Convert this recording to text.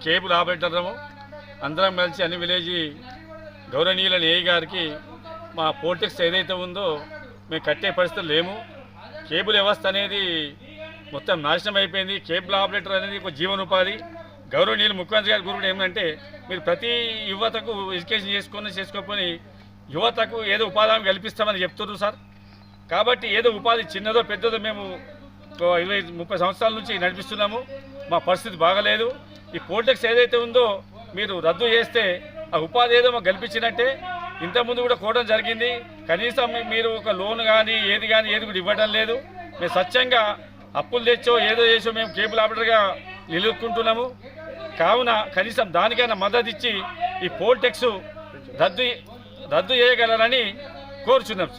Cable ఆపరేటర్లము అందరం కలిసి అన్ని విలేజ్ గౌరవనీయుల ఏఈ గారికి మా పోల్టెక్స్ ఏదైతే ఉందో మేము కట్టే పరిస్థితులు లేము. కేబుల్ వ్యవస్థ అనేది మొత్తం నాశనం అయిపోయింది. కేబుల్ ఆపరేటర్ అనేది ఒక జీవనోపాధి. గౌరవనీయులు ముఖ్యమంత్రి గారి గురుడు ఏమంటే మీరు ప్రతి యువతకు ఎడ్యుకేషన్ చేసుకోకపోయి యువతకు ఏదో ఉపాధి కల్పిస్తామని చెప్తున్నారు సార్. కాబట్టి ఏదో ఉపాధి చిన్నదో పెద్దదో మేము 20-30 సంవత్సరాల నుంచి నడిపిస్తున్నాము. మా పరిస్థితి బాగలేదు. ఈ పోల్టెక్స్ ఏదైతే ఉందో మీరు రద్దు చేస్తే ఆ ఉపాధి ఏదో మాకు కల్పించినట్టే. ఇంతకుముందు కూడా కోవడం జరిగింది. కనీసం మీరు ఒక లోన్ కానీ ఏది కూడా ఇవ్వడం లేదు. మేము స్వచ్ఛంగా అప్పులు తెచ్చో ఏదో చేసో మేము కేబుల్ ఆపరేటర్గా నిలుపుకుంటున్నాము. కావున కనీసం దానికైనా మద్దతు ఇచ్చి ఈ పోల్టెక్స్ రద్దు చేయగలరని కోరుచున్నాం.